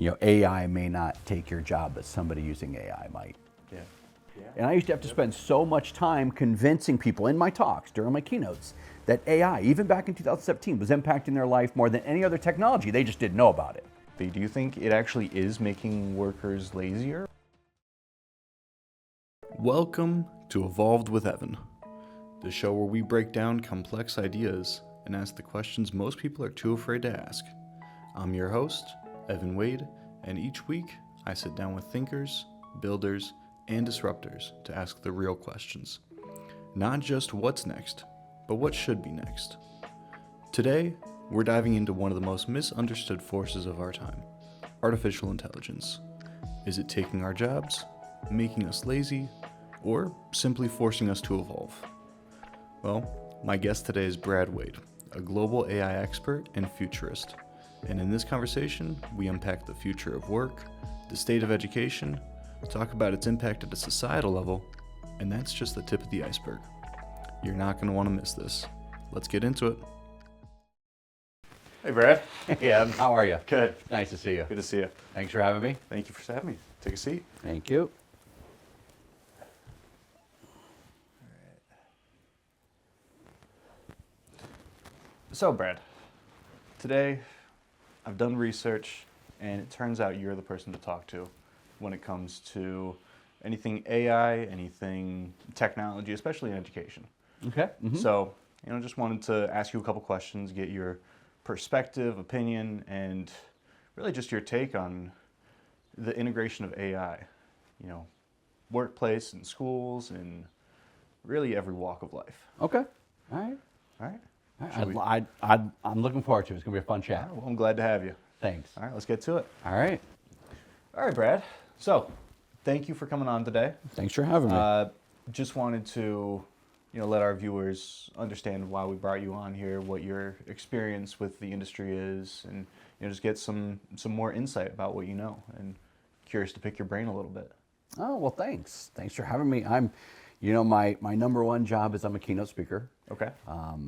AI may not take your job, but somebody using AI might. Yeah. And I used to have to spend so much time convincing people in my talks, during my keynotes, that AI, even back in 2017, was impacting their life more than any other technology. They just didn't know about it. Do you think it actually is making workers lazier? Welcome to Evolved with Evan, the show where we break down complex ideas and ask the questions most people are too afraid to ask. I'm your host, Evan Waid, and each week I sit down with thinkers, builders, and disruptors to ask the real questions. Not just what's next, but what should be next. Today, we're diving into one of the most misunderstood forces of our time, artificial intelligence. Is it taking our jobs, making us lazy, or simply forcing us to evolve? Well, my guest today is Brad Waid, a global AI expert and futurist. And in this conversation, we unpack the future of work, the state of education, talk about its impact at a societal level, and that's just the tip of the iceberg. You're not going to want to miss this. Let's get into it. Hey, Brad. Hey, Evan, how are you? Good. Nice to see you. Good to see you. Thanks for having me. Thank you for having me. Take a seat. Thank you. So, Brad, today I've done research, and it turns out you're the person to talk to when it comes to anything AI, anything technology, especially in education. Okay. So, just wanted to ask you a couple questions, get your perspective, opinion, and really just your take on the integration of AI, workplace and schools and really every walk of life. Okay. All right. All right? I'm looking forward to it. It's going to be a fun All chat. right, well, I'm glad to have you. Thanks. All right, let's get to it. All right. All right, Brad. So, thank you for coming on today. Thanks for having me. Just wanted to, let our viewers understand why we brought you on here, what your experience with the industry is, and just get some more insight about what you know. And curious to pick your brain a little bit. Oh, well, thanks. Thanks for having me. My number one job is I'm a keynote speaker. Okay.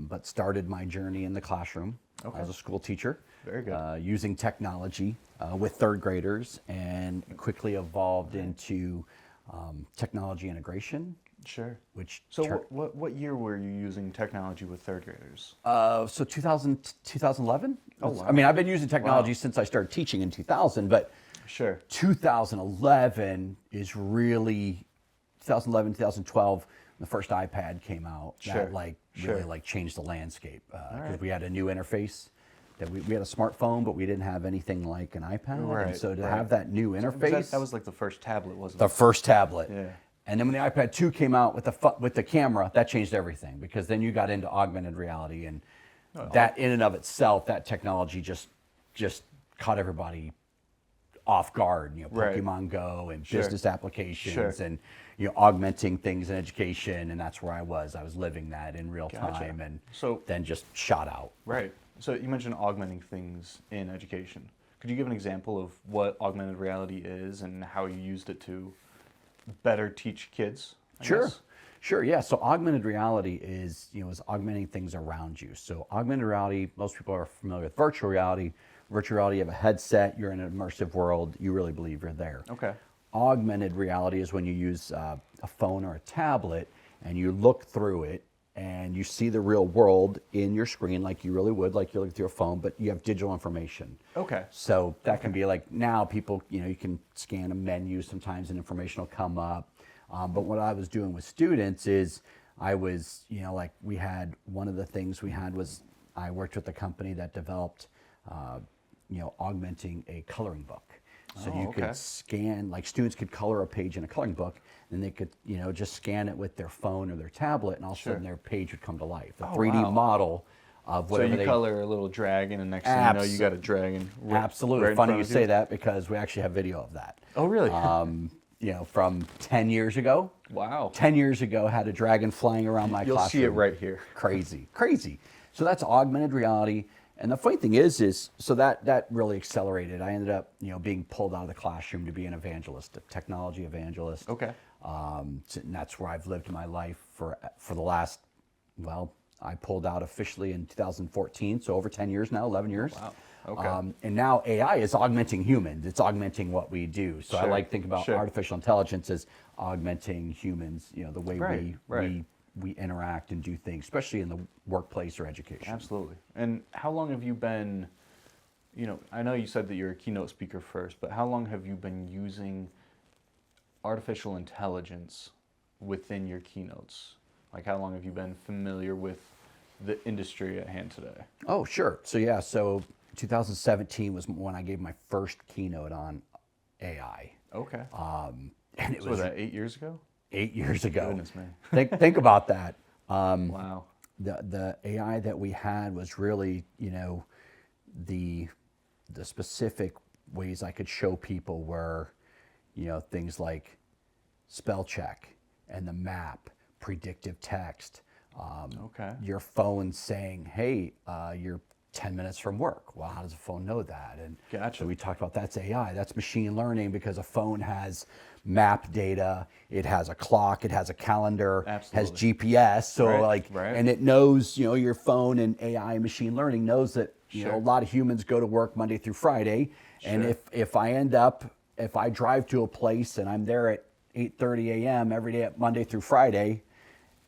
But started my journey in the classroom as a school teacher. Very good. Using technology with third graders, and quickly evolved into technology integration. Sure. So what year were you using technology with third graders? So 2011? Oh, wow. I mean, I've been using technology since I started teaching in 2000, but Sure. 2011 is really 2011, 2012. The first iPad came out. Sure. That Sure. really changed the landscape because right. we had a new interface. That we had a smartphone, but we didn't have anything like an iPad. Right, And so to right. have that new interface, That was like the first tablet, wasn't the it? first tablet. Yeah. And then when the iPad 2 came out with the camera, that changed everything, because then you got into augmented reality, and that in and of itself, that technology just caught everybody off guard. Right. Pokemon Go and Sure. business applications Sure. and augmenting things in education, and that's where I was living that in real Gotcha. time, and So- then just shot out. Right. So you mentioned augmenting things in education. Could you give an example of what augmented reality is and how you used it to better teach kids? I guess? Sure, yeah. So augmented reality is augmenting things around you. So augmented reality, most people are familiar with virtual reality. Virtual reality, you have a headset, you're in an immersive world, you really believe you're there. Okay. Augmented reality is when you use a phone or a tablet and you look through it and you see the real world in your screen like you really would, like you look through a phone, but you have digital information. Okay. So that can be like, now people, you can scan a menu sometimes and information will come up. But what I was doing with students is I was, we had, one of the things we had was I worked with a company that developed, augmenting a coloring book. So you okay. could scan, like students could color a page in a coloring book, and they could, just scan it with their phone or their tablet, and all of a sudden their page would come to life. The 3D wow. model of So whatever you color a little dragon, and next thing you know, you got a dragon. Absolutely. Right in Funny front you of say that, because we actually have video of that. Oh, really? From 10 years ago. Wow. 10 years ago, had a dragon flying around my You'll classroom. see it right here. Crazy. So that's augmented reality. And the funny thing is so that really accelerated. I ended up, being pulled out of the classroom to be an evangelist, a technology evangelist. Okay. And that's where I've lived my life for the last, I pulled out officially in 2014, so over 10 years now, 11 years. Wow. Okay. And now AI is augmenting humans. It's augmenting what we do. So I Sure, like to think about sure. artificial intelligence as augmenting humans, the way Right. we interact and do things, especially in the workplace or education. Absolutely. And how long have you been, I know you said that you're a keynote speaker first, but how long have you been using artificial intelligence within your keynotes? Like, how long have you been familiar with the industry at hand today? Oh, sure. So 2017 was when I gave my first keynote on AI. Okay. And it So was was that 8 years ago? 8 years ago. Goodness me. Think about that. Wow. The AI that we had was really, the specific ways I could show people were, things like spell check and the map, predictive text, Okay. your phone saying, hey, you're 10 minutes from work. Well, how does a phone know that? And Gotcha. so we talked about that's AI, that's machine learning, because a phone has map data, it has a clock, it has a calendar, has Absolutely. GPS. So Right. and it knows, your phone, and AI machine learning knows that, Sure. a lot of humans go to work Monday through Friday. And Sure. if I drive to a place and I'm there at 8:30 a.m. every day, at Monday through Friday,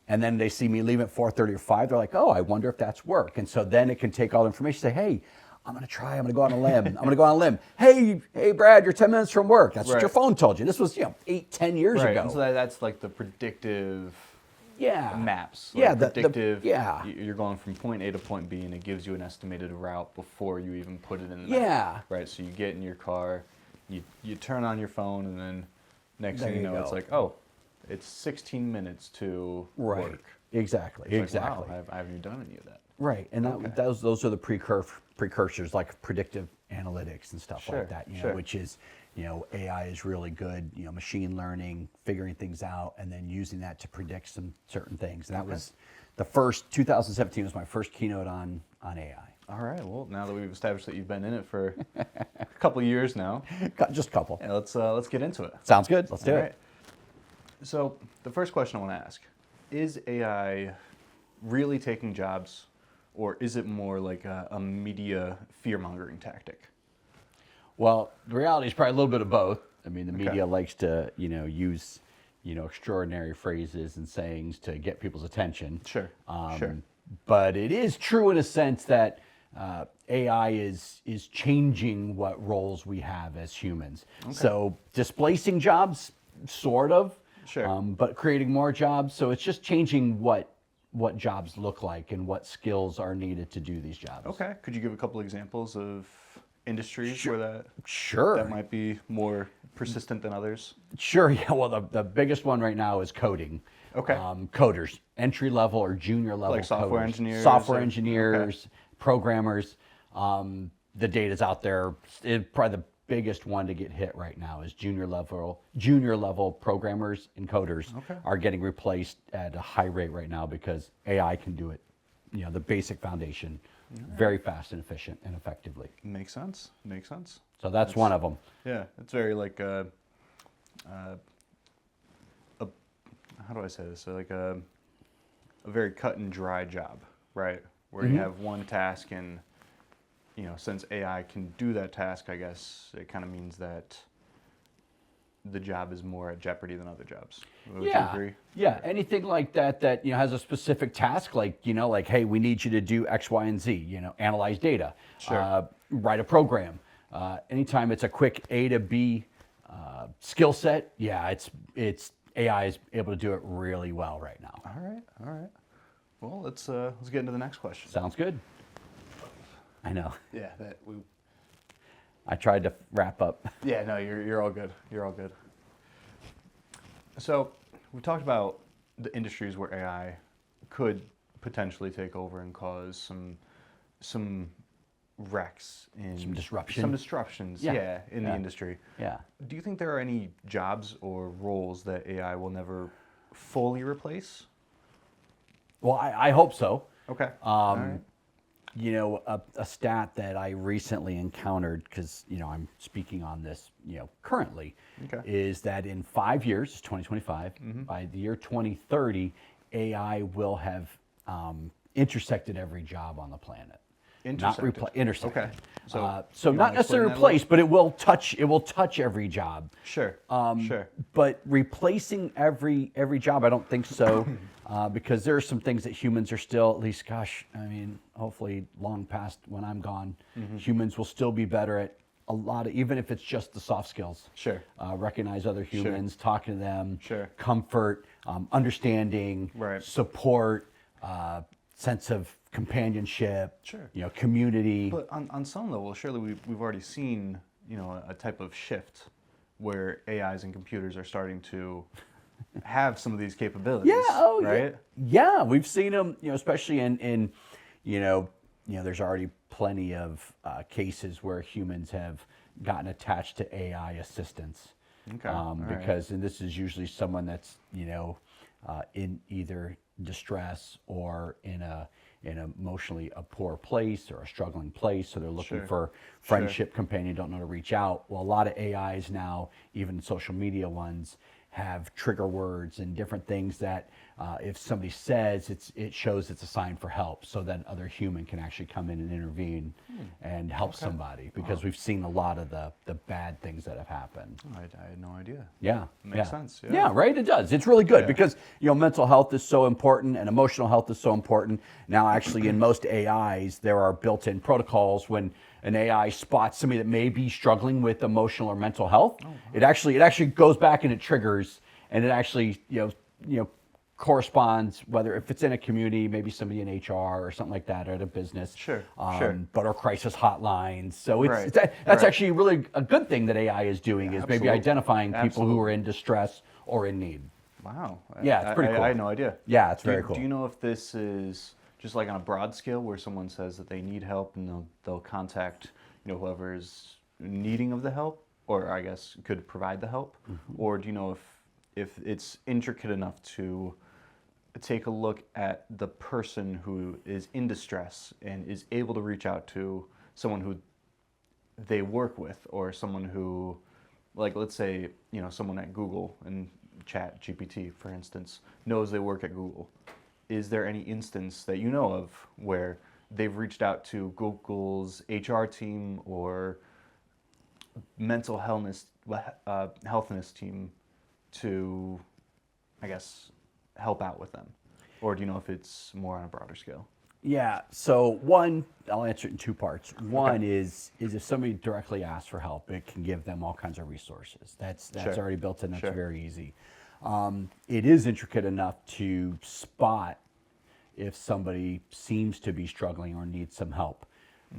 and then they see me leave at 4:30 or 5, they're like, oh, I wonder if that's work. And so then it can take all the information, say, hey, I'm going to go on a limb. I'm going to go on a limb. Hey, Brad, you're 10 minutes from work. That's what your Right. phone told you. This was, 8-10 years Right. ago. And so that's like the predictive Yeah. maps. Yeah, Like the- predictive. yeah. You're going from point A to point B, and it gives you an estimated route before you even put it in the Yeah. map. Right. So you get in your car, you turn on your phone, and then next There thing you you know, it's go. like, oh, it's 16 minutes to Right. work. Exactly. It's like, Exactly. wow, I haven't done any of that. Right, and Okay. those are the precursors, like predictive analytics and stuff Sure, like that. sure. Which is, AI is really good. Machine learning, figuring things out, and then using that to predict some certain things. And that was the first. 2017 was my first keynote on AI. All right. Well, now that we've established that you've been in it for a couple of years now, Just a couple. yeah, let's get into it. Sounds good. Let's do All it. right. So the first question I want to ask: is AI really taking jobs, or is it more like a media fear-mongering tactic? Well, the reality is probably a little bit of both. I mean, the Okay. media likes to, use, extraordinary phrases and sayings to get people's attention. Sure, sure. But it is true in a sense that AI is changing what roles we have as humans. So displacing jobs, sort of, Sure. but creating more jobs. So it's just changing what jobs look like and what skills are needed to do these jobs. Okay. Could you give a couple examples of industries where that Sure. might be more persistent than others? Sure. Yeah. Well, the biggest one right now is coding. Okay. Coders, entry level or junior level. Like software coders. engineers Software or- engineers, programmers. The data's out there. Probably the biggest one to get hit right now is junior level programmers and coders Okay. are getting replaced at a high rate right now because AI can do it. The basic foundation, very fast and efficient and effectively. Makes sense. Makes sense. So that's one of them. Yeah, it's very like how do I say this? So like a very cut and dry job, right? Where you have one task, and since AI can do that task, I guess it kind of means that the job is more at jeopardy than other jobs. Would you agree? Yeah, anything like that has a specific task, like hey, we need you to do X, Y, and Z. Analyze data, Sure. write a program. Anytime it's a quick A to B skill set, it's AI is able to do it really well right now. All right. All right. Well, let's get into the next question. Sounds good. I know. Yeah, that we. I tried to wrap up. Yeah, no, you're all good. You're all good. So we talked about the industries where AI could potentially take over and cause some wrecks in Some disruption. some disruptions. Yeah, in yeah. the industry. Yeah. Do you think there are any jobs or roles that AI will never fully replace? Well, I hope so. Okay. All right. A stat that I recently encountered, because I'm speaking on this currently, Okay. is that in 5 years, it's 2025, by the year 2030, AI will have intersected every job on the planet. Intersected. Not intersected. Okay. So So you not wanna necessarily explain that a replace, but it will touch. It will touch every job. Sure. Sure. But replacing every job, I don't think so, because there are some things that humans are still, at least, gosh, I mean, hopefully long past when I'm gone, humans will still be better at a lot of, even if it's just the soft skills. Sure. Recognize other humans, talking to them, Sure. comfort, understanding, Right. support, sense of companionship, Sure. community. But on some level, surely we've already seen, a type of shift where AIs and computers are starting to have some of these capabilities. Yeah, oh, right? Yeah, we've seen them, especially in there's already plenty of cases where humans have gotten attached to AI assistants. Okay, all right. Because, and this is usually someone that's, in either distress or in an emotionally a poor place or a struggling place, so they're looking Sure. for friendship, companion, don't know to reach out. Well, a lot of AIs now, even social media ones, have trigger words and different things that if somebody says, it shows it's a sign for help, so that other human can actually come in and intervene and help somebody, because we've seen a lot of the bad things that have happened. I had no idea. Yeah, Makes sense, yeah. Yeah, right. It does. It's really good because mental health is so important and emotional health is so important. Now, actually, in most AIs, there are built-in protocols when an AI spots somebody that may be struggling with emotional or mental health. It actually goes back and it triggers, and it actually corresponds, whether if it's in a community, maybe somebody in HR or something like that, or at a business. Sure. But our crisis hotlines. So Right. that's Right. actually really a good thing that AI is doing, is maybe absolutely. identifying people who Absolutely. are in distress or in need. Wow. Yeah, it's pretty cool. I had no idea. Yeah, it's very cool. Do you know if this is just like on a broad scale where someone says that they need help and they'll contact whoever is needing of the help, or I guess could provide the help, or do you know if it's intricate enough to take a look at the person who is in distress and is able to reach out to someone who they work with, or someone who, like, let's say, someone at Google and Chat GPT, for instance, knows they work at Google. Is there any instance that you know of where they've reached out to Google's HR team or mental healthness team to, I guess, help out with them? Or do you know if it's more on a broader scale? Yeah. So one, I'll answer it in two parts. One is if somebody directly asks for help, it can give them all kinds of resources. That's Sure. already built in. That's Sure. very easy. It is intricate enough to spot if somebody seems to be struggling or needs some help.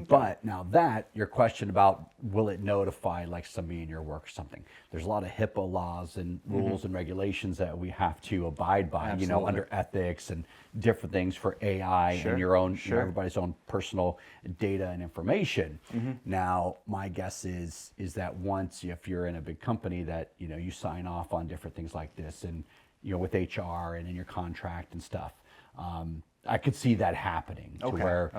But now that, your question about will it notify like somebody in your work or something, there's a lot of HIPAA laws and rules and regulations that we have to abide by, Absolutely. under ethics and different things for AI Sure. and your own, Sure. everybody's own personal data and information. Now, my guess is that once, if you're in a big company, that you sign off on different things like this, and with HR and in your contract and stuff. I could see that happening to where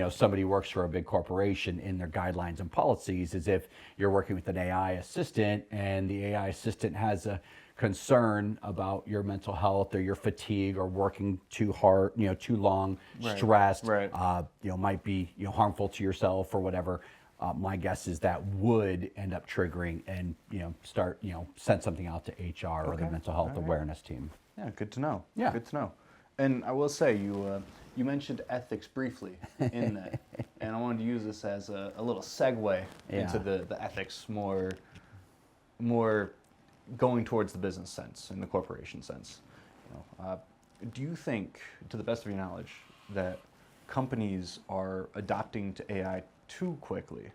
somebody works for a big corporation, in their guidelines and policies, as if you're working with an AI assistant and the AI assistant has a concern about your mental health or your fatigue or working too hard, too long, stressed, Right. Might be harmful to yourself or whatever. My guess is that would end up triggering and start send something out to HR or the mental health awareness team. Yeah, good to know. Yeah. Good to know. And I will say, you mentioned ethics briefly in that, and I wanted to use this as a little segue into the ethics, more going towards the business sense and the corporation sense. Do you think, to the best of your knowledge, that companies are adopting to AI too quickly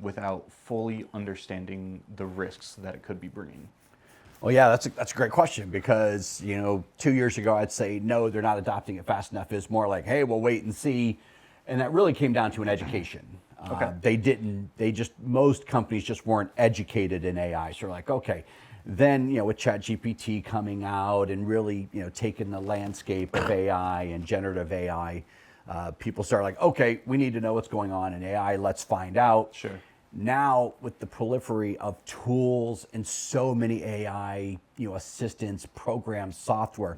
without fully understanding the risks that it could be bringing? Well, yeah, that's a great question, because 2 years ago I'd say no, they're not adopting it fast enough. It's more like, hey, we'll wait and see, and that really came down to an education. Most companies just weren't educated in AI, so they're like, okay. Then with ChatGPT coming out and really taking the landscape of AI and generative AI, people start like, okay, we need to know what's going on in AI. Let's find out. Sure. Now, with the proliferation of tools and so many AI, assistants, programs, software,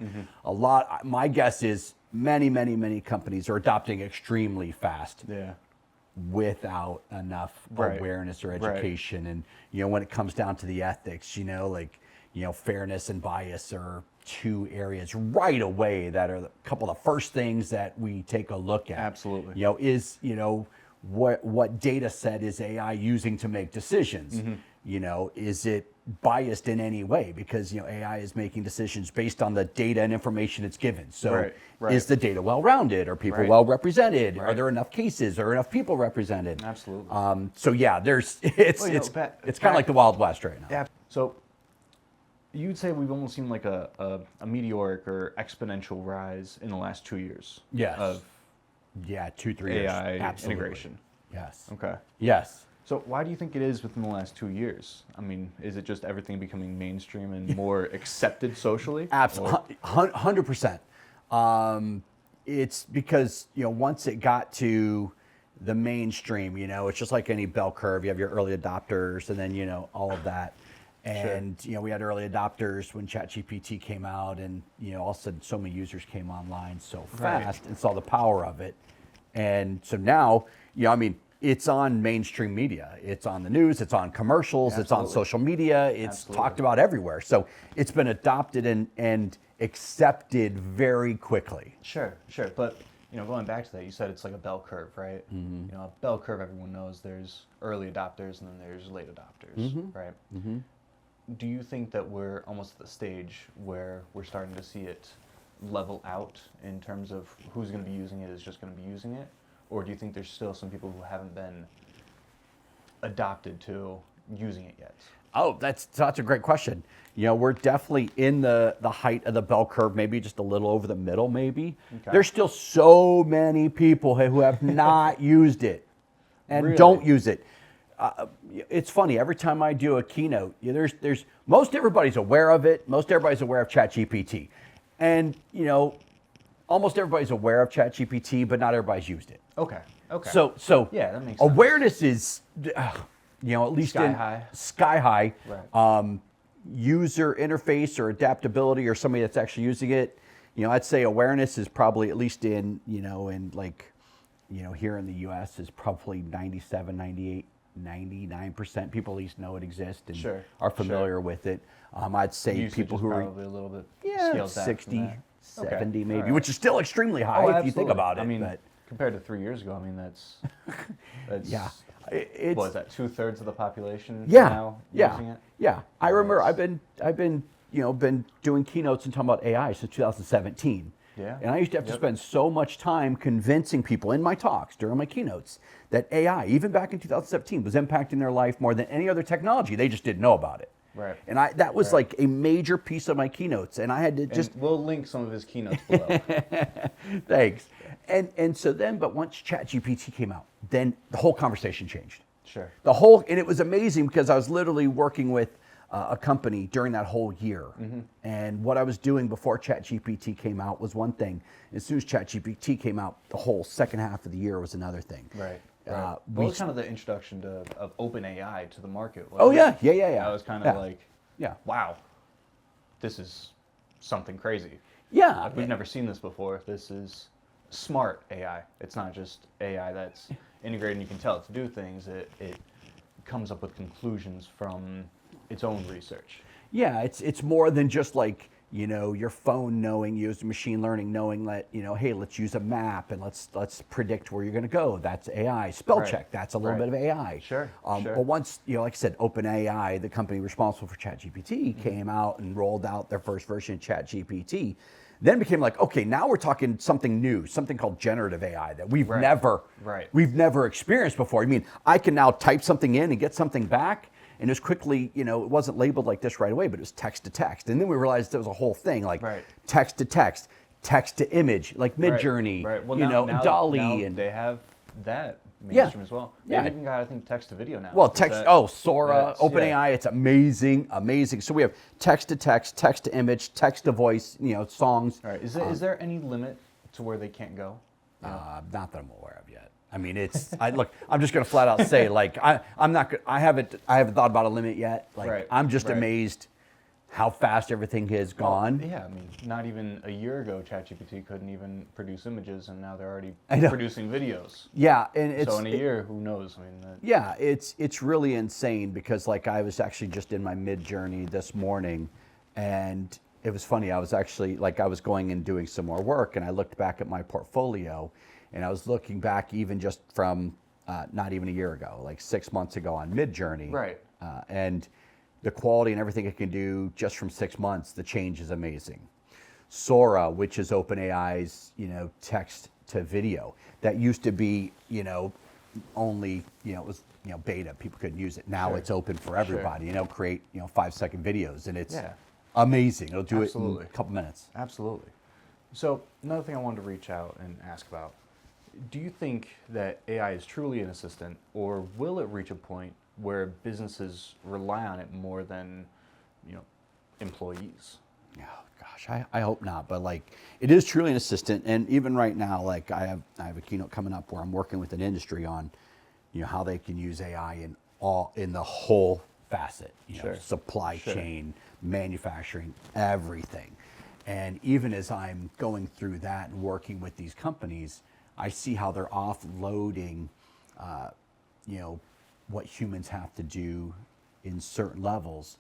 my guess is many companies are adopting extremely fast Yeah. without enough Right. awareness or Right. education. And, when it comes down to the ethics, fairness and bias are two areas right away that are a couple of the first things that we take a look at. Absolutely. What data set is AI using to make decisions? Is it biased in any way? Because AI is making decisions based on the data and information it's given. So Right, right. is the data well-rounded? Are people Right. well represented? Are Right. there enough cases? Are enough people represented? Absolutely. So yeah, it's kind of like the Wild West right now. Yeah. So you'd say we've almost seen like a meteoric or exponential rise in the last 2 years. Yes. Of 2-3 years. AI Absolutely. integration. Yes. Okay. Yes. So why do you think it is within the last 2 years? I mean, is it just everything becoming mainstream and more accepted socially? Absolutely, 100%. It's because once it got to the mainstream, it's just like any bell curve. You have your early adopters, and then all of that. And we had early adopters when ChatGPT came out, and all of a sudden so many users came online so fast and saw the power of it. And so now, it's on mainstream media. It's on the news. It's on commercials. Absolutely. It's on social media. It's Absolutely. talked about everywhere. So it's been adopted and accepted very quickly. Sure. But going back to that, you said it's like a bell curve, right? A bell curve, everyone knows there's early adopters and then there's late adopters, right? Do you think that we're almost at the stage where we're starting to see it level out in terms of who's going to be using it is just going to be using it? Or do you think there's still some people who haven't been adopted to using it yet? Oh, that's a great question. We're definitely in the height of the bell curve, maybe just a little over the middle, maybe. Okay. There's still so many people who have not used it and Really? don't use it. It's funny, every time I do a keynote, there's most everybody's aware of it. Most everybody's aware of ChatGPT. And, almost everybody's aware of ChatGPT, but not everybody's used it. Okay. So Yeah, that makes sense. awareness is, at least Sky high. Sky high. Right. User interface or adaptability or somebody that's actually using it, I'd say awareness is probably at least in here in the U.S. is probably 97, 98, 99% people at least know it exists and are familiar with it. I'd say Usage people is who are probably a little bit scaled back 60, from that. 70 Okay. maybe, All right. which is still extremely high if you think absolutely. about it. I mean, but compared to 3 years ago, I mean that's yeah, what is that, 2/3 of the population yeah, now yeah, using it? yeah. I remember I've been doing keynotes and talking about AI since 2017. Yeah. And I used to have to spend so much time convincing people in my talks during my keynotes that AI, even back in 2017, was impacting their life more than any other technology. They just didn't know about it. Right. And that was like a major piece of my keynotes. And I had to And we'll link some of his keynotes below. thanks. And so then, but once ChatGPT came out, then the whole conversation changed. Sure. And it was amazing because I was literally working with a company during that whole year. And what I was doing before ChatGPT came out was one thing. As soon as ChatGPT came out, the whole second half of the year was another thing. Right. Right. What was kind of the introduction of OpenAI to the market? Oh, wasn't yeah. it? I was kind of like, yeah. wow, this is something crazy. Yeah. Like, we've never seen this before. This is smart AI. It's not just AI that's integrated and you can tell it to do things. It comes up with conclusions from its own research. Yeah, it's more than just like, your phone knowing, using machine learning, knowing that, hey, let's use a map and let's predict where you're going to go. That's AI. Spell check, that's a little bit of AI. Sure. But once, like I said, OpenAI, the company responsible for ChatGPT, came out and rolled out their first version of ChatGPT, then it became like, okay, now we're talking something new, something called generative AI that we've never experienced before. I mean, I can now type something in and get something back. And it was quickly, it wasn't labeled like this right away, but it was text to text. And then we realized there was a whole thing like text to text, text to image, like Midjourney, Right. Well, now Dolly. and they have that mainstream as well. Yeah. They've even got, I think, text to video now. Well, Sora, OpenAI, it's amazing. So we have text to image, text to voice, songs. All right. Is there any limit to where they can't go? Not that I'm aware of yet. I mean, I'm just going to flat out say, like, I haven't thought about a limit yet. Like, I'm just amazed how fast everything has gone. Yeah, I mean, not even a year ago, ChatGPT couldn't even produce images, and now they're already I know. producing videos. Yeah, and it's So in a year, who knows? I mean, yeah, it's really insane because like I was actually just in my mid journey this morning, and it was funny. I was actually like I was going and doing some more work, and I looked back at my portfolio, and I was looking back even just from not even a year ago, like 6 months ago on mid journey, Right. and the quality and everything it can do just from 6 months, the change is amazing. Sora, which is OpenAI's, text to video, that used to be, only, it was, beta. People couldn't use it. Now Sure. it's open for everybody. Create, 5-second videos, and it's Yeah. amazing. It'll do Absolutely. it in a couple minutes. Absolutely. So another thing I wanted to reach out and ask about, do you think that AI is truly an assistant, or will it reach a point where businesses rely on it more than, employees? Oh gosh, I hope not. But like, it is truly an assistant, and even right now, like I have a keynote coming up where I'm working with an industry on, how they can use AI in the whole facet, Sure. supply Sure. chain, manufacturing, everything. And even as I'm going through that and working with these companies, I see how they're offloading, what humans have to do in certain levels.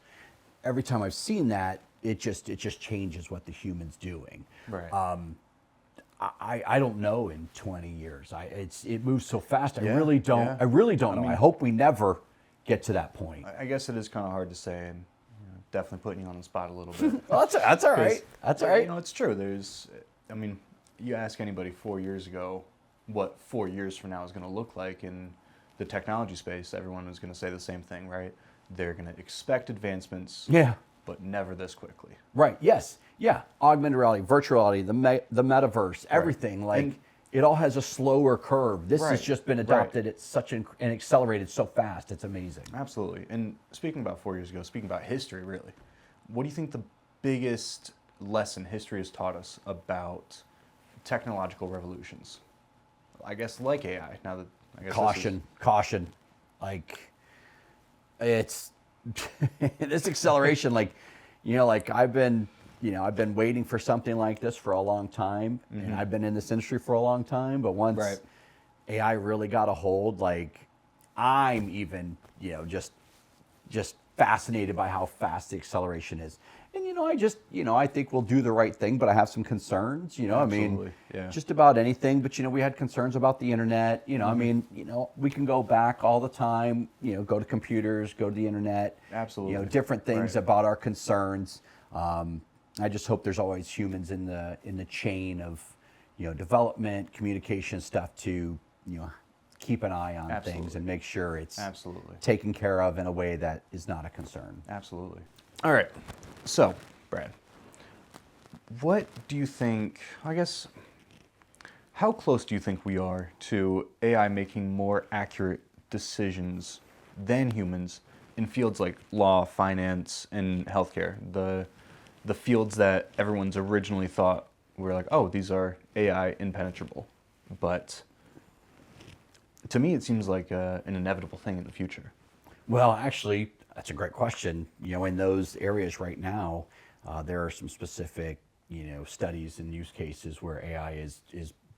Every time I've seen that, it just changes what the human's doing. Right. I don't know in 20 years. It moves so fast. Yeah, I really don't. yeah. I really don't know. mean- I hope we never get to that point. I guess it is kind of hard to say, and definitely putting you on the spot a little bit. Well, that's all right. That's all right. It's true. You ask anybody 4 years ago what 4 years from now is going to look like in the technology space, everyone is going to say the same thing, right? They're going to expect advancements, Yeah. but never this quickly. Right. Yes. Yeah. Augmented reality, virtual reality, the metaverse, everything. Like And- it all has a slower curve. This has Right, just been right. adopted at such and accelerated so fast. It's amazing. Absolutely. And speaking about 4 years ago, speaking about history, really, what do you think the biggest lesson history has taught us about technological revolutions? I guess like AI. Now that I guess Caution. Like it's this acceleration. Like I've been waiting for something like this for a long time, and I've been in this industry for a long time. But once Right. AI really got a hold, like I'm even just fascinated by how fast the acceleration is. And I think we'll do the right thing, but I have some concerns. Absolutely, yeah. Just about anything. But we had concerns about the internet. We can go back all the time. Go to computers, go to the internet. Absolutely. Different things Right. about our concerns. I just hope there's always humans in the chain of development, communication stuff to keep an eye on Absolutely. things and make sure it's Absolutely. taken care of in a way that is not a concern. Absolutely. All right. So, Brad, what do you think, how close do you think we are to AI making more accurate decisions than humans in fields like law, finance, and healthcare? The fields that everyone's originally thought were like, oh, these are AI impenetrable. But to me, it seems like an inevitable thing in the future. Well, actually, that's a great question. In those areas right now, there are some specific, studies and use cases where AI is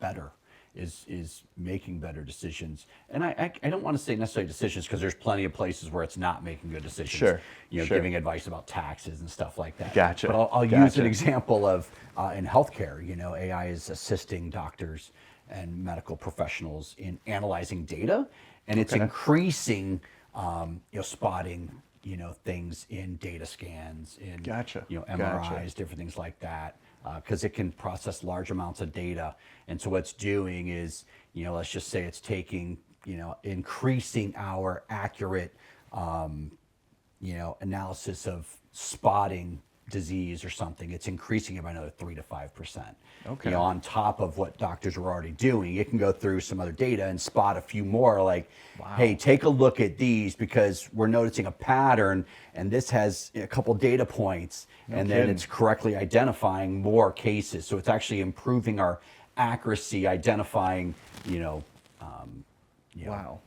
better, is making better decisions. And I don't want to say necessarily decisions because there's plenty of places where it's not making good decisions. Sure, sure. Giving advice about taxes and stuff like that. Gotcha, But I'll use gotcha. an example of in healthcare. AI is assisting doctors and medical professionals in analyzing data, and it's increasing, spotting, things in data scans, in Gotcha, MRIs, gotcha. different things like that, because it can process large amounts of data. And so what it's doing is, let's just say it's taking, increasing our accurate, analysis of spotting disease or something. It's increasing it by another 3 to 5%. Okay. On top of what doctors were already doing, it can go through some other data and spot a few more. Like, hey, take a look at these because we're noticing a pattern, and this has a couple data points, and then kidding. it's correctly identifying more cases. So it's actually improving our accuracy, identifying, Wow.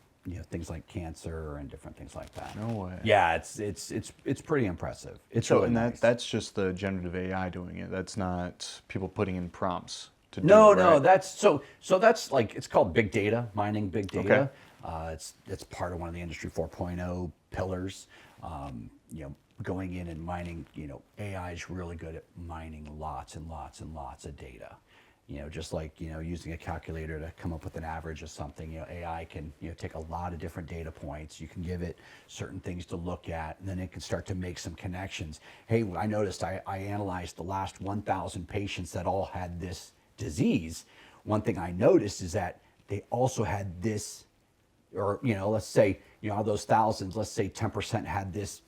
things like cancer and different things like that. No way. Yeah, it's pretty impressive. It's So, really and nice. that's just the generative AI doing it. That's not people putting in prompts to do No, it, no, right? that's so that's like it's called big data, mining big data. Okay. It's part of one of the Industry 4.0 pillars. Going in and mining. AI is really good at mining lots and lots and lots of data. Just like using a calculator to come up with an average of something. AI can take a lot of different data points. You can give it certain things to look at, and then it can start to make some connections. Hey, I noticed I analyzed the last 1,000 patients that all had this disease. One thing I noticed is that they also had this, or let's say out of those thousands, let's say 10% had this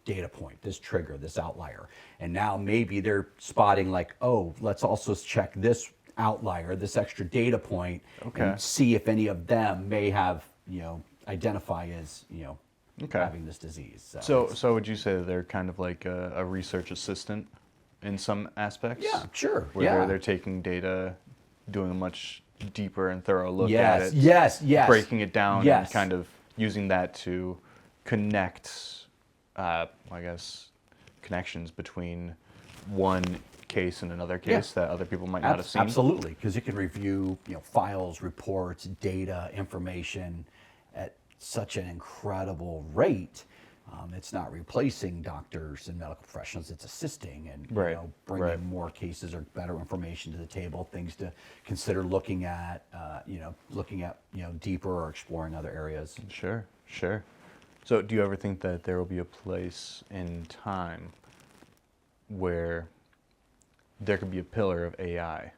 data point, this trigger, this outlier, and now maybe they're spotting like, oh, let's also check this outlier, this extra data point, Okay. and see if any of them may have identify as Okay. having this disease. So would you say that they're kind of like a research assistant in some aspects? Yeah, sure. Where Yeah. they're taking data, doing a much deeper and thorough look Yes, at it, yes. breaking it down, Yes. and kind of using that to connect, I guess, connections between one case and another case that other people might not have seen. Absolutely, because you can review files, reports, data, information at such an incredible rate. It's not replacing doctors and medical professionals; it's assisting and Right, bringing right. more cases or better information to the table, things to consider looking at, deeper or exploring other areas. Sure, sure. So do you ever think that there will be a place in time where there could be a pillar of AI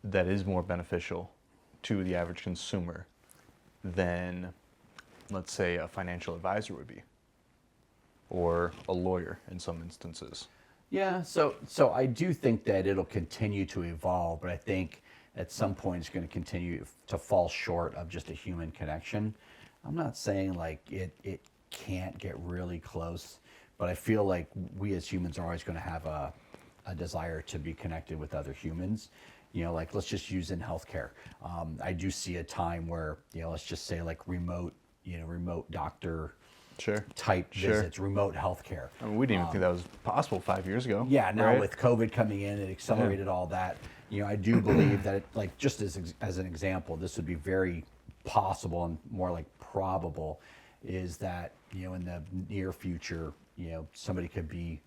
that is more beneficial to the average consumer than, let's say, a financial advisor would be, or a lawyer in some instances? Yeah, so I do think that it'll continue to evolve, but I think at some point it's going to continue to fall short of just a human connection. I'm not saying like it can't get really close, but I feel like we as humans are always going to have a desire to be connected with other humans. Like let's just use in healthcare. I do see a time where let's just say like remote doctor Sure. type Sure. visits, remote healthcare. I mean, we didn't even think that was possible 5 years ago. Yeah, now right? with COVID coming in, it accelerated all that. I do believe that, like, just as an example, this would be very possible and more like probable, is that in the near future, somebody could be,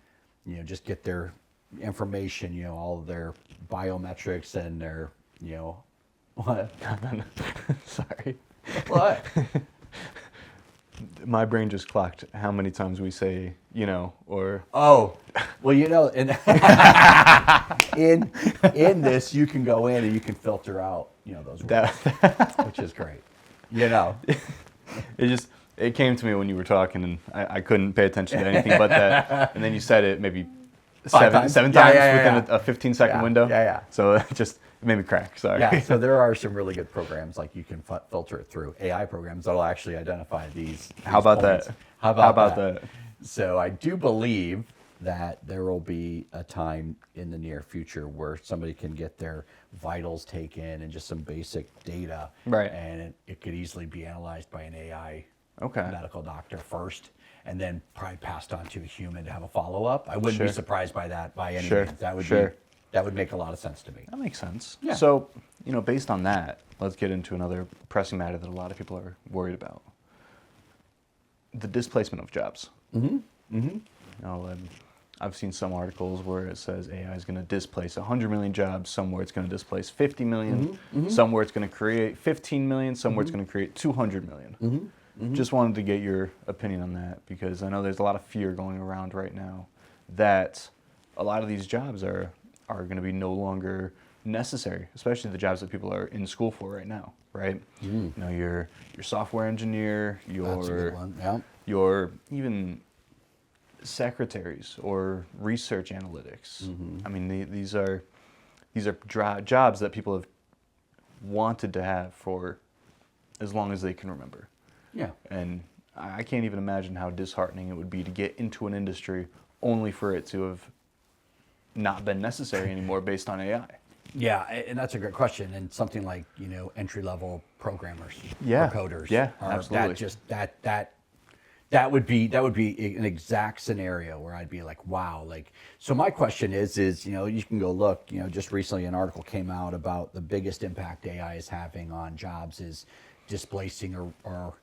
just get their information, all of their biometrics and their, what? Sorry. What? My brain just clocked how many times we say, or Oh, well, in this, you can go in and you can filter out, those words, which is great. it came to me when you were talking, and I couldn't pay attention to anything but that. And then you said it maybe times? seven Yeah, times yeah, within a 15-second Yeah, window. yeah. So it made me crack. Sorry. Yeah, so there are some really good programs like you can filter it through AI programs that'll actually identify these. How about points. that? How about that? So I do believe that there will be a time in the near future where somebody can get their vitals taken and just some basic data, Right. And it could easily be analyzed by an AI Okay. medical doctor first, and then probably passed on to a human to have a follow up. I wouldn't be Sure. surprised by that by any Sure. means. Sure. That would make a lot of sense to me. That makes sense. Yeah. So, based on that, let's get into another pressing matter that a lot of people are worried about: the displacement of jobs. I've seen some articles where it says AI is going to displace 100 million jobs. Somewhere it's going to displace 50 million. Somewhere it's going to create 15 million. Somewhere it's going to create 200 million. Just wanted to get your opinion on that, because I know there's a lot of fear going around right now that a lot of these jobs are going to be no longer necessary, especially the jobs that people are in school for right now, right? Your software engineer, That's a good one. Yeah. your even secretaries or research analytics. I mean, these are jobs that people have wanted to have for as long as they can remember. Yeah. And I can't even imagine how disheartening it would be to get into an industry only for it to have not been necessary anymore based on AI. Yeah, and that's a great question. And something like, entry level programmers Yeah. or coders, Yeah, are, absolutely. that would be an exact scenario where I'd be like, wow. Like, so my question is, you can go look, just recently an article came out about the biggest impact AI is having on jobs is displacing or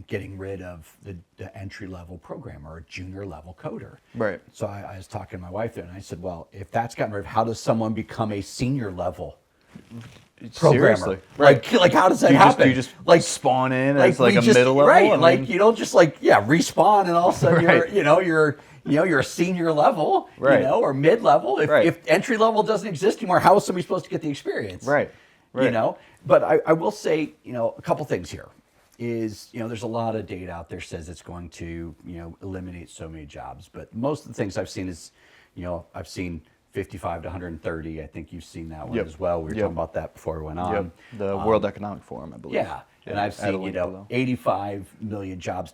getting rid of the entry level programmer or junior level coder. Right. So I was talking to my wife there, and I said, well, if that's gotten rid of, how does someone become a senior level programmer? Seriously. Like how does that Do happen? you just like spawn in like as like we a just- middle level? right? I Like mean, you don't just respawn, and all of a sudden Right. you're a senior level, Right. or mid level. If, Right. if entry level doesn't exist anymore, how is somebody supposed to get the experience? Right. Right. But I will say, a couple things here is, there's a lot of data out there says it's going to, eliminate so many jobs. But most of the things I've seen is, I've seen 55 to 130. I think you've seen that one Yep. as well. We were Yep. talking about that before we went on. Yep. The World Economic Forum, I believe. Yeah. And I've add a seen, link below. 85 million jobs,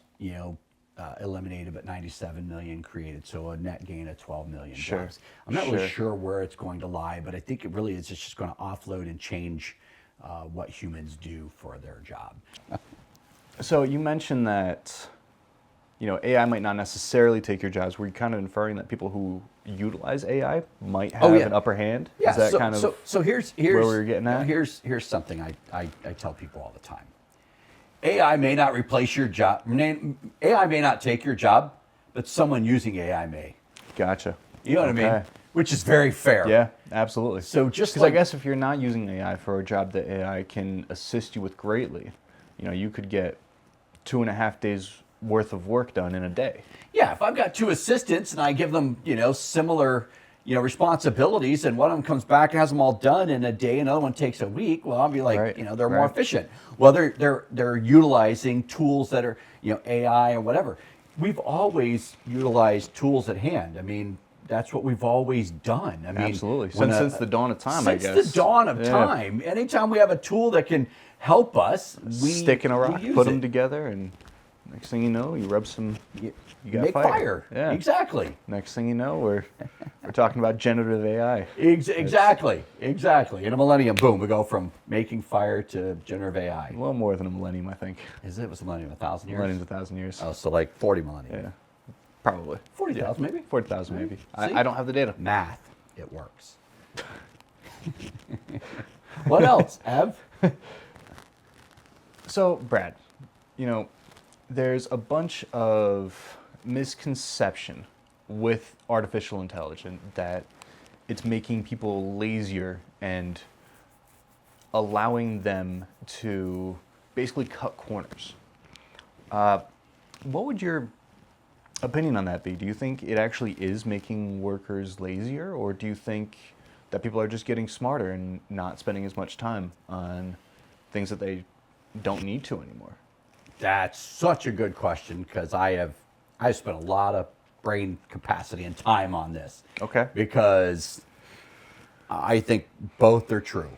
eliminated, but 97 million created. So a net gain of 12 million Sure. jobs. I'm not really Sure. sure where it's going to lie, but I think it really is just going to offload and change what humans do for their job. So you mentioned that, AI might not necessarily take your jobs. Were you kind of inferring that people who utilize AI might have yeah. an upper hand? Yeah. Is that so, kind of so, so here's where we were getting at? Here's something I tell people all the time. AI may not replace your job. AI may not take your job, but someone using AI may. Gotcha. You know what I mean? Okay. Which is very fair. Yeah, absolutely. So just because I guess if you're not using AI for a job that AI can assist you with greatly, you could get 2.5 days worth of work done in a day. Yeah, if I've got two assistants and I give them, similar, responsibilities, and one of them comes back and has them all done in a day, another one takes a week, well, I'll be like, Right, they're more right. efficient. Well, they're utilizing tools that are, AI or whatever. We've always utilized tools at hand. I mean, that's what we've always done. I mean, Absolutely. when Since the dawn of time, I guess. Since the dawn of Yeah. time. Anytime we have a tool that can help us, we Stick in a rock, we use put it. them together, and next thing you know, you rub some. You got Make fire. Yeah. Exactly. Next thing you know, we're talking about generative AI. Exactly. In a millennium, boom, we go from making fire to generative AI. A little more than a millennium, I think. Is it? Was a millennium 1,000 years? Millennium's 1,000 years. Oh, so like 40 millennia. Yeah, probably. 40,000 maybe? 40,000 maybe. See? I don't have the data. Math, it works. What else, Ev? So, Brad, there's a bunch of misconception with artificial intelligence that it's making people lazier and allowing them to basically cut corners. What would your opinion on that be? Do you think it actually is making workers lazier, or do you think that people are just getting smarter and not spending as much time on things that they don't need to anymore? That's such a good question, because I've spent a lot of brain capacity and time on this. Okay. Because I think both are true.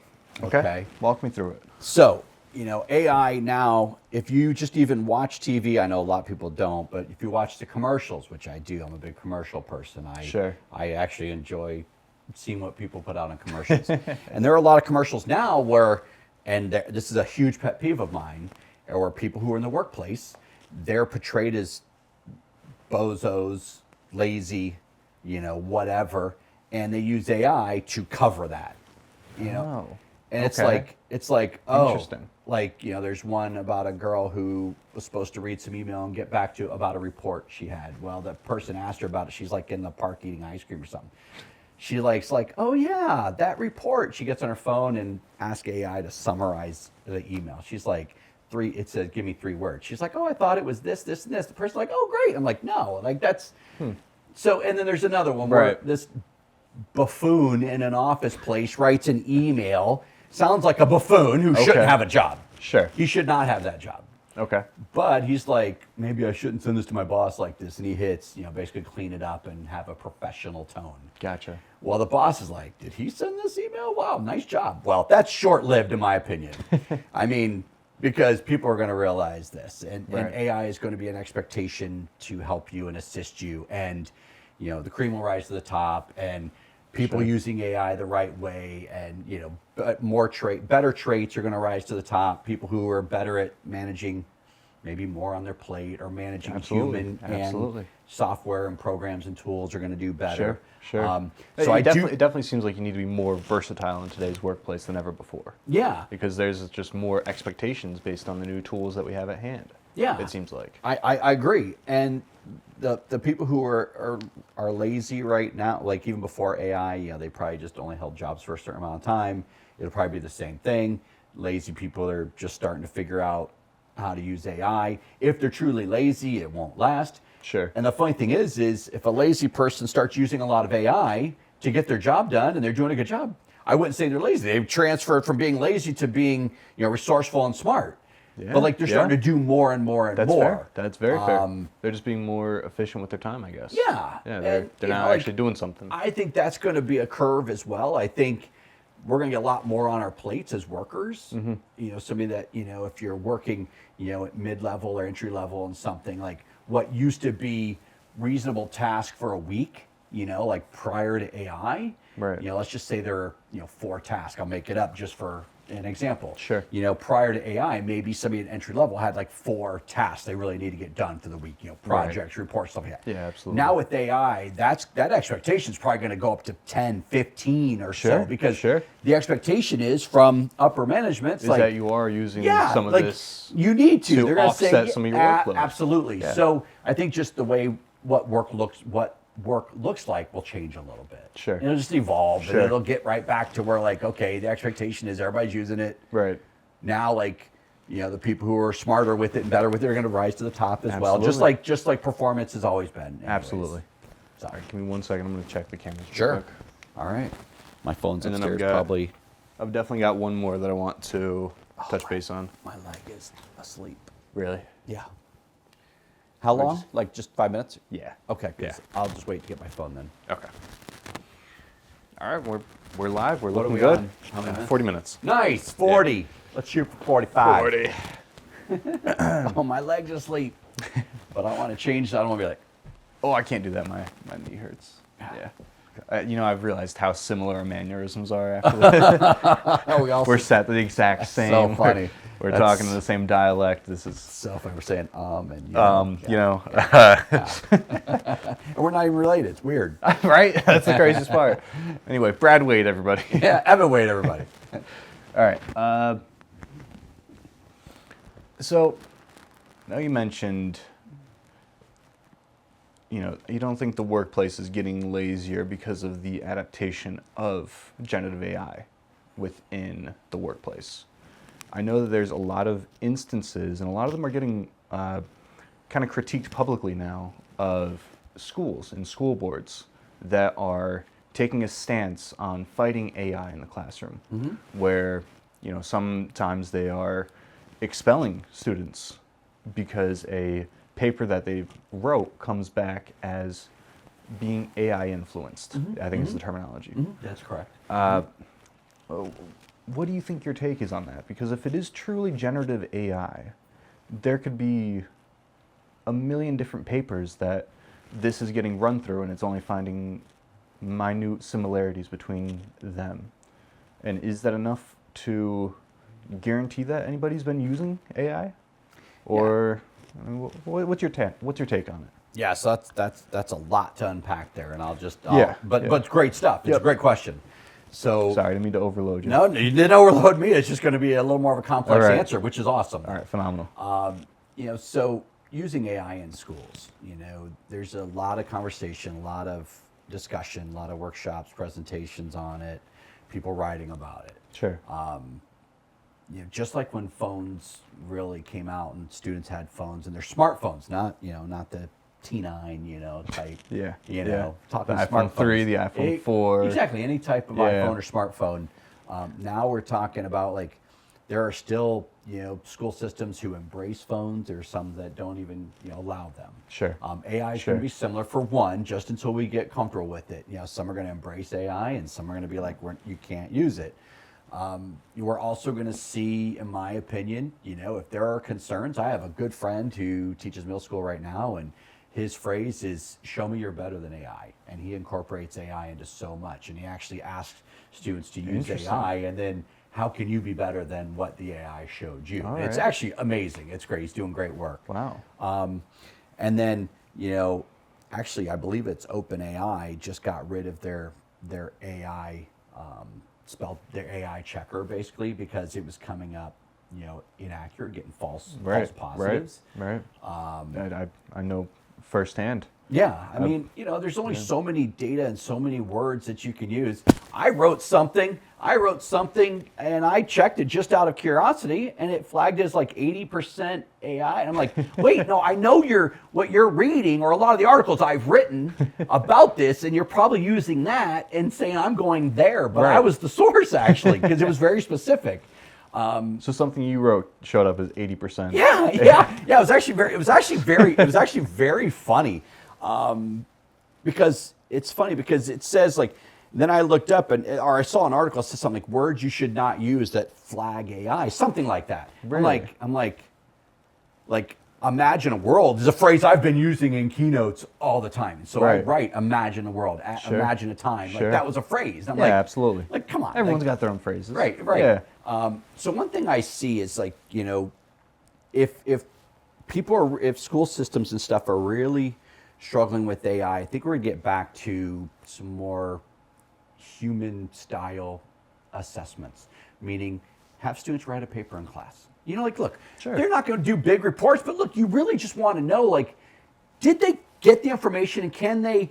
Okay. Walk me through it. So, AI now, if you just even watch TV, I know a lot of people don't, but if you watch the commercials, which I do, I'm a big commercial person. Sure. I actually enjoy seeing what people put out in commercials. And there are a lot of commercials now where, this is a huge pet peeve of mine, or people who are in the workplace, they're portrayed as bozos, lazy, whatever, and they use AI to cover that. Oh. And Okay. it's like, oh, Interesting. like, there's one about a girl who was supposed to read some email and get back to about a report she had. Well, the person asked her about it. She's like in the park eating ice cream or something. She like, oh yeah, that report. She gets on her phone and asks AI to summarize the email. She's like, it says, give me 3 words. She's like, oh, I thought it was this, this, and this. The person's like, oh, great. I'm like, no, like that's, So, and then there's another one where Right. this buffoon in an office place writes an email. Sounds like a buffoon who shouldn't Okay. have a job. Sure. He should not have that job. Okay. But he's like, maybe I shouldn't send this to my boss like this. And he hits, basically clean it up and have a professional tone. Gotcha. Well, the boss is like, did he send this email? Wow, nice job. Well, that's short-lived in my opinion. I mean, because people are going to realize this. And Right. AI is going to be an expectation to help you and assist you. And, the cream will rise to the top. And people using AI the right way, and better traits are going to rise to the top. People who are better at managing maybe more on their plate, or managing human and software and programs and tools are going to do better. Sure. So it definitely seems like you need to be more versatile in today's workplace than ever before. Yeah. Because there's just more expectations based on the new tools that we have at hand. Yeah. It seems like. I agree. And the people who are lazy right now, like even before AI, they probably just only held jobs for a certain amount of time. It'll probably be the same thing. Lazy people are just starting to figure out how to use AI. If they're truly lazy, it won't last. Sure. And the funny thing is if a lazy person starts using a lot of AI to get their job done, and they're doing a good job, I wouldn't say they're lazy. They've transferred from being lazy to being, resourceful and smart. Yeah, but they're starting to do more and more and more. Fair. That's very fair. They're just being more efficient with their time, I guess. Yeah. They're now actually doing something. I think that's going to be a curve as well. I think we're going to get a lot more on our plates as workers. Somebody that, if you're working, at mid-level or entry-level and something, like what used to be reasonable task for a week, like prior to AI. Right. Let's just say there are, 4 tasks. I'll make it up just for an example. Sure. Prior to AI, maybe somebody at entry level had like 4 tasks they really need to get done for the week, projects, reports, stuff like that. Yeah, absolutely. Now with AI, that expectation is probably going to go up to 10, 15 or so, because the expectation is from upper management that you are using some of this. You need to. They're going to say some of your workload. Absolutely. Yeah. So I think just the way what work looks like will change a little bit. Sure. It'll just evolve, and it'll get right back to where okay, the expectation is everybody's using it. Right. Now, the people who are smarter with it and better with it are going to rise to the top as well. Just like performance has always been. Anyways. Absolutely. Sorry. Right, give me 1 second. I'm going to check the cameras. Sure. All right. My phone's upstairs probably. I've definitely got one more that I want to touch base on. My leg is asleep. Really? Yeah. How long? Like just 5 minutes? Yeah. Okay. Yeah. I'll just wait to get my phone then. Okay. All right, we're live. We're What looking are we good. on? How many minutes? 40 minutes. Nice. 40. Yeah. Let's shoot for 45. 40. Oh, my leg's asleep. But I want to change. I don't want to be like, oh, I can't do that. My knee hurts. Yeah. I've realized how similar our mannerisms are after that. We're set the exact same. So funny. We're talking the same dialect. This is so funny. We're saying and and we're not even related. It's weird, right? That's the craziest part. Anyway, Brad Waid, everybody. Yeah, Evan Waid, everybody. All right. So, now you mentioned, you don't think the workplace is getting lazier because of the adaptation of generative AI within the workplace. I know that there's a lot of instances, and a lot of them are getting kind of critiqued publicly now, of schools and school boards that are taking a stance on fighting AI in the classroom, where sometimes they are expelling students because a paper that they wrote comes back as being AI influenced. I think is the terminology. That's correct. What do you think your take is on that? Because if it is truly generative AI, there could be a million different papers that this is getting run through, and it's only finding minute similarities between them. And is that enough to guarantee that anybody's been using AI? Or what's your take on it? Yeah, so that's a lot to unpack there, and I'll just but it's great stuff. It's a great question. So sorry, I didn't mean to overload you. No, you didn't overload me. It's just going to be a little more of a complex answer, which is awesome. All right, phenomenal. So using AI in schools, there's a lot of conversation, a lot of discussion, a lot of workshops, presentations on it, people writing about it. Sure. Just like when phones really came out and students had phones, and they're smartphones, not the T9, type. Talking the iPhone 3, the iPhone 4. Exactly, any type of iPhone or smartphone. Now we're talking about there are still school systems who embrace phones. There are some that don't even allow them. Sure. AI is going to be similar for one, just until we get comfortable with it. Some are going to embrace AI, and some are going to be like, you can't use it. We're also going to see, in my opinion, if there are concerns. I have a good friend who teaches middle school right now, and his phrase is, show me you're better than AI. And he incorporates AI into so much. And he actually asks students to use AI, and then how can you be better than what the AI showed you? All It's right. actually amazing. It's great. He's doing great work. Wow. And then, actually, I believe it's OpenAI just got rid of their AI, their AI checker, basically, because it was coming up, inaccurate, getting false positives. Right. I know firsthand. Yeah, I mean, there's only so many data and so many words that you can use. I wrote something, and I checked it just out of curiosity, and it flagged as like 80% AI. And I'm like, wait, no, I know what you're reading, or a lot of the articles I've written about this, and you're probably using that and saying I'm going there, but I was the source actually, because it was very specific. So something you wrote showed up as 80%. Yeah. It was actually very funny, because it's funny because it says like. Then I looked up or I saw an article that said something like words you should not use that flag AI, something like that. Really? I'm like imagine a world is a phrase I've been using in keynotes all the time. And so I write imagine a world, imagine a time. Like that was a phrase. I'm absolutely. Like come on. Everyone's got their own phrases. Right. Yeah. So one thing I see is like, if school systems and stuff are really struggling with AI, I think we're gonna get back to some more human style assessments, meaning have students write a paper in class. Look, they're not going to do big reports, but look, you really just want to know, like, did they get the information, and can they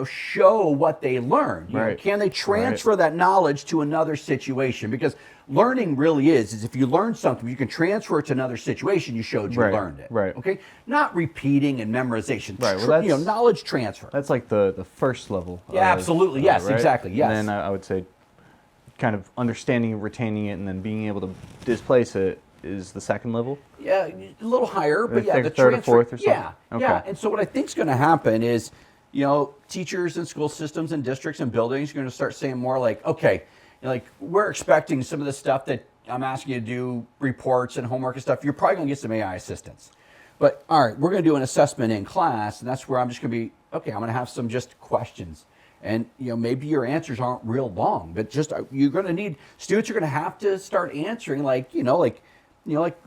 show what they learned? Can they transfer that knowledge to another situation? Because learning really is if you learn something, you can transfer it to another situation. You showed you learned it. Right. Okay. Not repeating and memorization. Right. Well, that's, knowledge transfer. That's like the first level. Yeah, absolutely. Yes, exactly. Yes. And then I would say, kind of understanding, retaining it, and then being able to displace it is the second level. Yeah, a little higher, but the the third transfer, or fourth or something. Yeah. Okay. Yeah. And so what I think is going to happen is, teachers and school systems and districts and buildings are going to start saying more like, okay, we're expecting some of the stuff that I'm asking you to do, reports and homework and stuff. You're probably going to get some AI assistance. But all right, we're going to do an assessment in class, and that's where I'm just going to be, okay, I'm going to have some just questions. And maybe your answers aren't real long, but just you're going to need, students are going to have to start answering like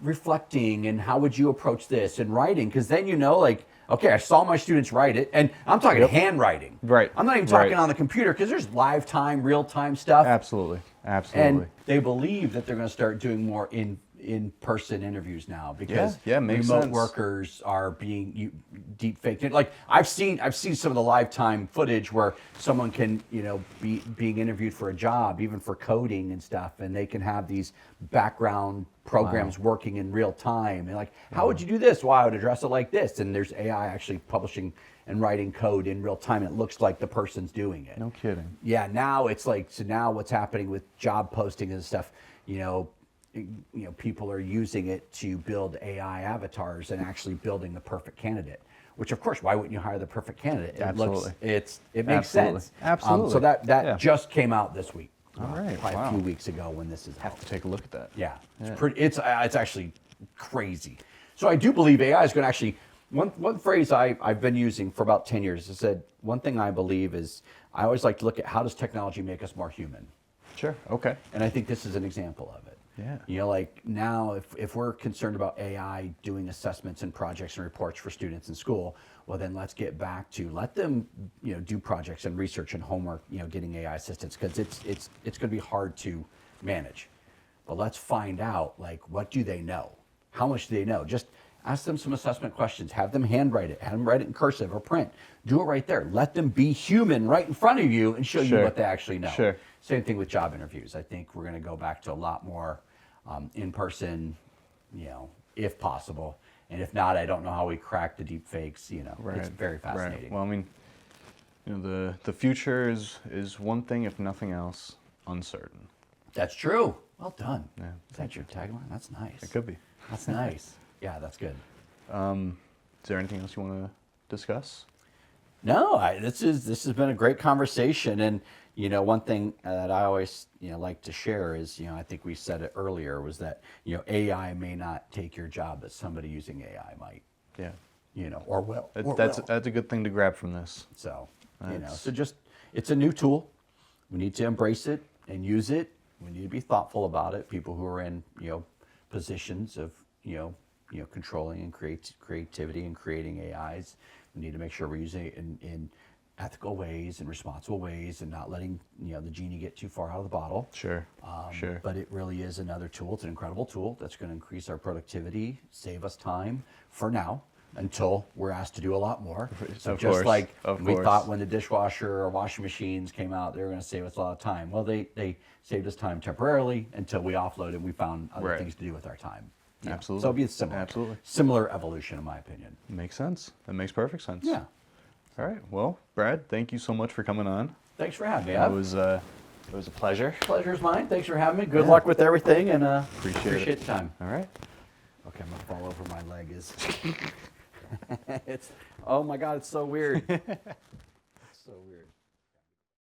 reflecting and how would you approach this and writing, because then okay, I saw my students write it, and I'm talking handwriting. Right. I'm not even talking on the computer, because there's live time, real time stuff. Absolutely. And they believe that they're going to start doing more in-person interviews now, because makes remote sense. workers are being deep faked. Like I've seen some of the live time footage where someone can be being interviewed for a job, even for coding and stuff, and they can have these background programs working in real time. And like, how would you do this? Well, I would address it like this. And there's AI actually publishing and writing code in real time. And it looks like the person's doing it. No kidding. Yeah, now it's like, so now what's happening with job posting and stuff, people are using it to build AI avatars and actually building the perfect candidate. Which, of course, why wouldn't you hire the perfect candidate? Absolutely. It makes sense. Absolutely. So that just came out this week. All right. Probably Wow. a few weeks ago when this is out. Have to take a look at that. Yeah, it's actually crazy. So I do believe AI is going to actually, one phrase I've been using for about 10 years, I said, one thing I believe is, I always like to look at how does technology make us more human? Sure. Okay. And I think this is an example of it. Yeah. Like now, if we're concerned about AI doing assessments and projects and reports for students in school, well then let's get back to let them do projects and research and homework, getting AI assistance, because it's going to be hard to manage. But let's find out, like, what do they know? How much do they know? Just ask them some assessment questions, have them handwrite it, have them write it in cursive or print. Do it right there. Let them be human right in front of you and show you what they actually know. Sure. Same thing with job interviews. I think we're going to go back to a lot more in person, if possible. And if not, I don't know how we crack the deep fakes. It's very fascinating. Right. Well, I mean, the future is one thing, if nothing else, uncertain. That's true. Well done. Yeah. Is that your tagline? That's nice. It could be. That's nice. Yeah, that's good. Is there anything else you want to discuss? No, this has been a great conversation, and one thing that I always like to share is I think we said it earlier, was that AI may not take your job, but somebody using AI might. Yeah. or will. That's a good thing to grab from this. So, That's- so just, it's a new tool. We need to embrace it and use it. We need to be thoughtful about it. People who are in, positions of, controlling and creativity and creating AIs, we need to make sure we're using it in ethical ways and responsible ways, and not letting, the genie get too far out of the bottle. Sure. Sure. But it really is another tool. It's an incredible tool that's going to increase our productivity, save us time for now, until we're asked to do a lot more. So Of just course, like of we course. thought when the dishwasher or washing machines came out, they were going to save us a lot of time. Well, they saved us time temporarily until we offloaded and we found other Right. things to do with our time. Absolutely. So it'll be similar. Absolutely. Similar evolution, in my opinion. Makes sense. That makes perfect sense. Yeah. All right. Well, Brad, thank you so much for coming on. Thanks for having me. It was a pleasure. Pleasure's mine. Thanks for having me. Good luck with everything, and Appreciate it. the time. All right. Okay, I'm gonna fall over. My leg is. Oh my God, it's so weird. It's so weird.